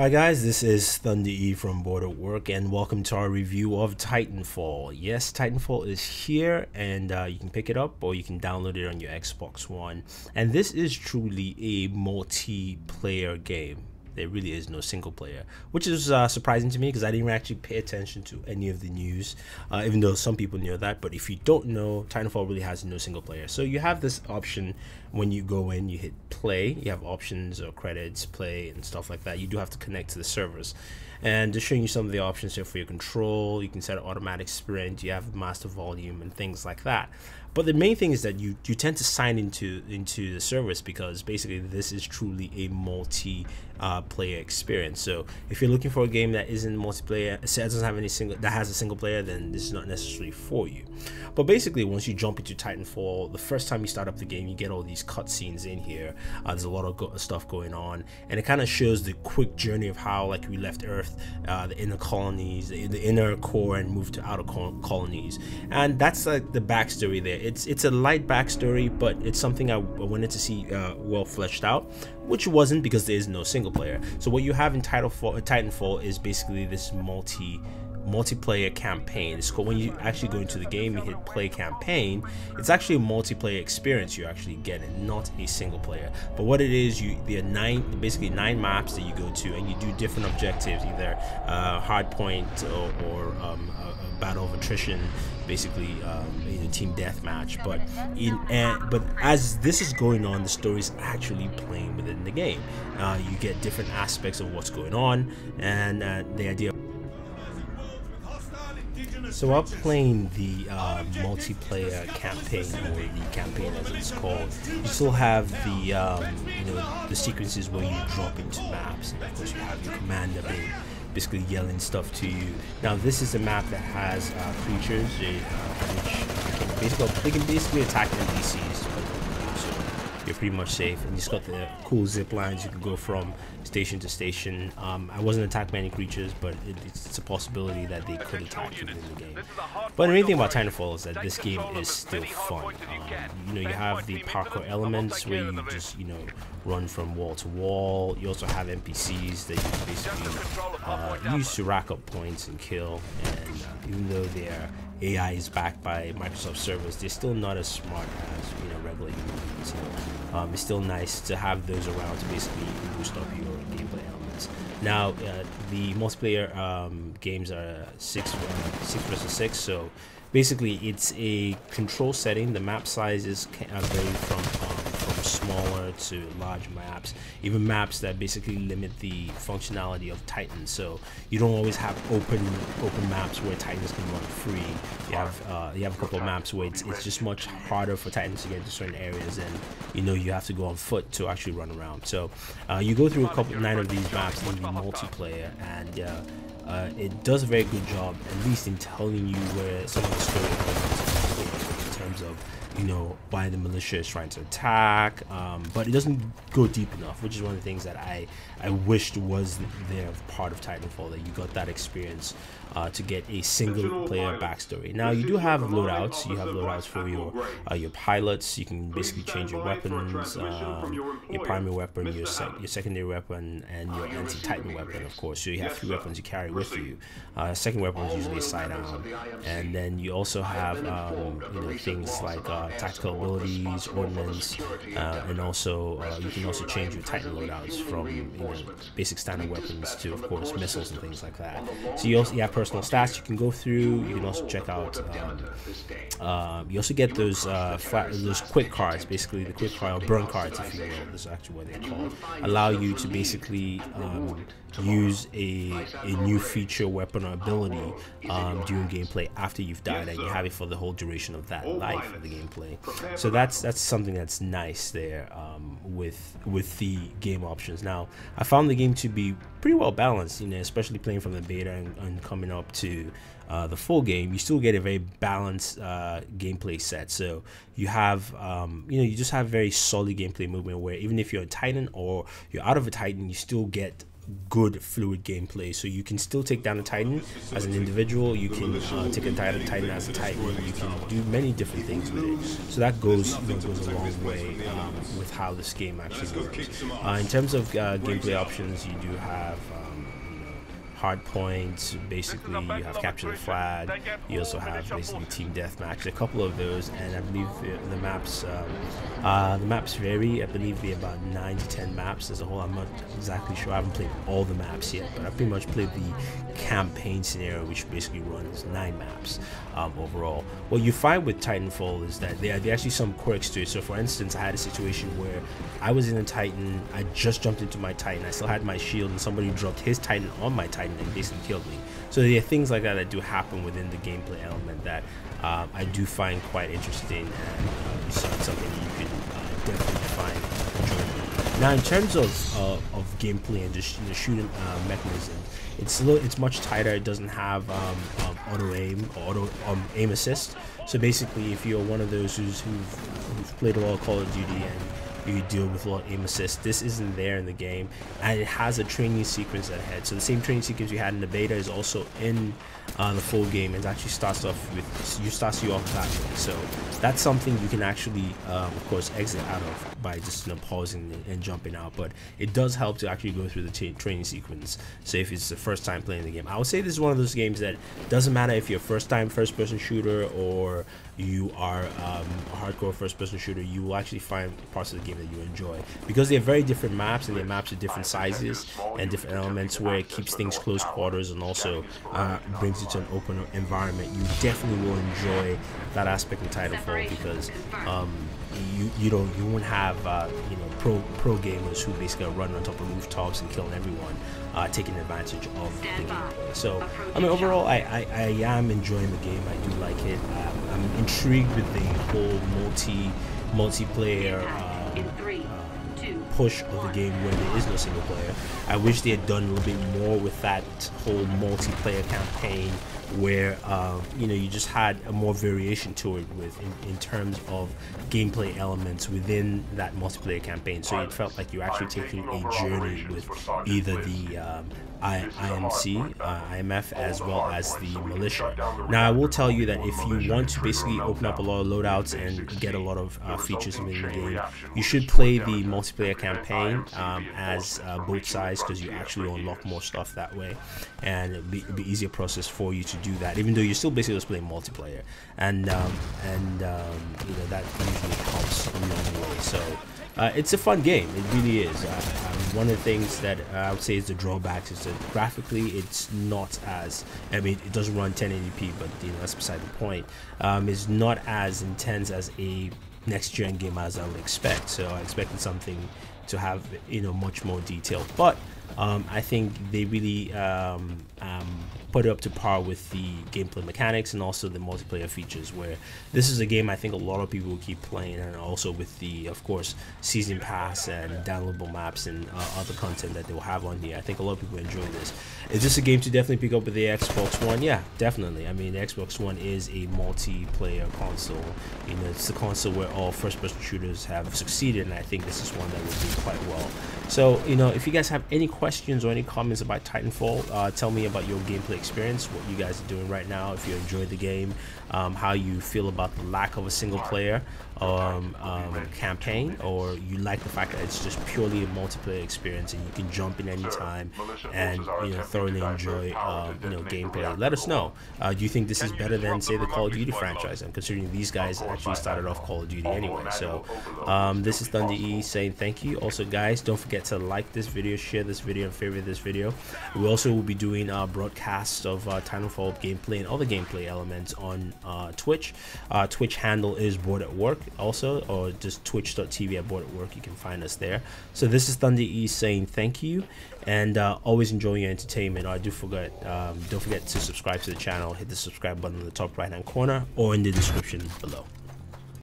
Hi guys, this is Thunder E from Booredatwork and welcome to our review of Titanfall. Yes, Titanfall is here and you can pick it up or you can download it on your Xbox One. And this is truly a multiplayer game. There really is no single player, which is surprising to me because I didn't actually pay attention to any of the news, even though some people knew that. But if you don't know, Titanfall really has no single player. So you have this option when you go in, you hit play, you have options or credits, play and stuff like that. You do have to connect to the servers. And just showing you some of the options here for your control. You can set an automatic sprint, you have master volume and things like that. But the main thing is that you tend to sign into the servers because basically this is truly a multi-player experience. So if you're looking for a game that isn't multiplayer, doesn't have any that has a single player, then this is not necessarily for you. But basically, once you jump into Titanfall, the first time you start up the game, you get all these cutscenes in here. There's a lot of stuff going on, and it kind of shows the quick journey of how like we left Earth, the inner colonies, the inner core, and moved to outer colonies. And that's like the backstory there. It's a light backstory, but it's something I wanted to see well fleshed out, which wasn't because there is no single player. So what you have in Titanfall is basically this multiplayer campaign. It's called, when you actually go into the game, you hit play campaign, it's actually a multiplayer experience you actually get, and not a single player. But what it is, there are basically nine maps that you go to, and you do different objectives, either hard point or a battle of attrition, basically team deathmatch. But as this is going on, the story is actually playing within the game. You get different aspects of what's going on, and the idea. So while playing the multiplayer campaign, or the campaign as it's called, you still have the the sequences where you drop into maps, and of course you have your commander basically yelling stuff to you. Now this is a map that has creatures which can basically attack NPCs. So you're pretty much safe, and it's got the cool zip lines. You can go from station to station. I wasn't attacked by any creatures, but it's a possibility that they could attack you in the game. But the main thing about Titanfall is that this game is still fun. You have the parkour elements where you just run from wall to wall. You also have NPCs that you can basically use to rack up points and kill. And even though their AI is backed by Microsoft servers, they're still not as smart as regular humans. It's still nice to have those around to basically boost up your gameplay elements. Now the multiplayer games are 6 versus 6, so basically it's a control setting. The map sizes vary from smaller to large maps, even maps that basically limit the functionality of Titans. So you don't always have open maps where Titans can run free. You have a couple of maps where it's just much harder for Titans to get into certain areas, and you have to go on foot to actually run around. So you go through 9 of these maps in the multiplayer, and it does a very good job, at least in telling you where some of the story is in terms of why the militia is trying to attack, but it doesn't go deep enough, which is one of the things that I wished was there part of Titanfall, that you got that experience to get a single player backstory. Now you do have loadouts. You have loadouts for your pilots. You can basically change your weapons, your primary weapon, your secondary weapon, and your anti-Titan weapon, of course. So you have 3 weapons you carry with you. Second weapon is usually a sidearm, and then you also have things like tactical abilities, ordnance, and also you can also change your Titan loadouts from basic standard weapons to, of course, missiles and things like that. So you have personal stats you can go through. You can also check out. You also get those quick cards, basically the quick card or burn cards, if you will. This is actually what they're called. Allow you to basically use a new feature, weapon, or ability during gameplay after you've died, and you have it for the whole duration of that life of the gameplay. So that's something that's nice there with the game options. Now I found the game to be pretty well balanced, especially playing from the beta and coming up to the full game. You still get a very balanced gameplay set. So you have you just have very solid gameplay movement, where even if you're a Titan or you're out of a Titan, you still get good fluid gameplay. So you can still take down a Titan as an individual. You can take a Titan as a Titan. You can do many different things with it. So that goes a long way with how this game actually works. In terms of gameplay options, you do have hard points. Basically, you have capture the flag. You also have basically team deathmatch. A couple of those, and I believe the maps vary. I believe they're about 9 to 10 maps as a whole. I'm not exactly sure. I haven't played all the maps yet, but I pretty much played the campaign scenario, which basically runs 9 maps overall. What you find with Titanfall is that there are actually some quirks to it. So for instance, I had a situation where I was in a Titan, I just jumped into my Titan, I still had my shield, and somebody dropped his Titan on my Titan and basically killed me. So there are things like that do happen within the gameplay element that I do find quite interesting, and it's something you can definitely find enjoyable. Now in terms of gameplay and just shooting mechanism, it's much tighter. It doesn't have auto aim or auto aim assist. So basically, if you're one of those who've played a lot of Call of Duty and you deal with a lot of aim assist, this isn't there in the game, and it has a training sequence ahead. So the same training sequence you had in the beta is also in the full game, and actually starts you off that way. So that's something you can actually of course exit out of by just pausing and jumping out, but it does help to actually go through the training sequence. So if it's the first time playing the game, I would say this is one of those games that doesn't matter if you're a first time first person shooter or you are a hardcore first person shooter, you will actually find parts of the game that you enjoy, because they're very different maps, and they're maps of different sizes and different elements, where it keeps things close quarters and also brings it to an open environment. You definitely will enjoy that aspect of Titanfall, because you won't have pro gamers who basically run on top of rooftops and killing everyone, taking advantage of the gameplay. So I mean, overall, I am enjoying the game. I do like it. I'm intrigued with the whole multiplayer push of the game where there is no single player. I wish they had done a little bit more with that whole multiplayer campaign, where you just had a more variation to it in terms of gameplay elements within that multiplayer campaign. So it felt like you're actually taking a journey with either the IMF as well as the militia. Now I will tell you that if you want to basically open up a lot of loadouts and get a lot of features within the game, you should play the multiplayer campaign as both sides, because you actually unlock more stuff that way, and it'll be easier process for you to do that, even though you're still basically just playing multiplayer, and that usually helps along the way. So it's a fun game, it really is. One of the things that I would say is the drawbacks is that graphically it's not as, I mean, it doesn't run 1080p, but that's beside the point. It's not as intense as a next gen game as I would expect. So I expected something to have much more detail, but I think they really put it up to par with the gameplay mechanics and also the multiplayer features, where this is a game I think a lot of people will keep playing, and also with the, of course, season pass and downloadable maps and other content that they'll have on here. I think a lot of people enjoy this. Is this a game to definitely pick up with the Xbox One? Yeah, definitely. I mean, the Xbox One is a multiplayer console. It's the console where all first-person shooters have succeeded, and I think this is one that will do quite well. So, if you guys have any questions or any comments about Titanfall, tell me about your gameplay experience, what you guys are doing right now, if you enjoyed the game, how you feel about the lack of a single player campaign, or you like the fact that it's just purely a multiplayer experience and you can jump in anytime and thoroughly enjoy gameplay. Let us know. Do you think this is better than, say, the Call of Duty franchise? And considering these guys actually started off Call of Duty anyway. So this is Thunder E saying thank you. Also, guys, don't forget to like this video, share this video, and favorite this video. We also will be doing broadcasts of Titanfall gameplay and other gameplay elements on Twitch. Twitch handle is Booredatwork also, or just twitch.tv/Booredatwork. You can find us there. So this is Thunder E saying thank you, and always enjoy your entertainment. Don't forget to subscribe to the channel. Hit the subscribe button in the top right hand corner or in the description below.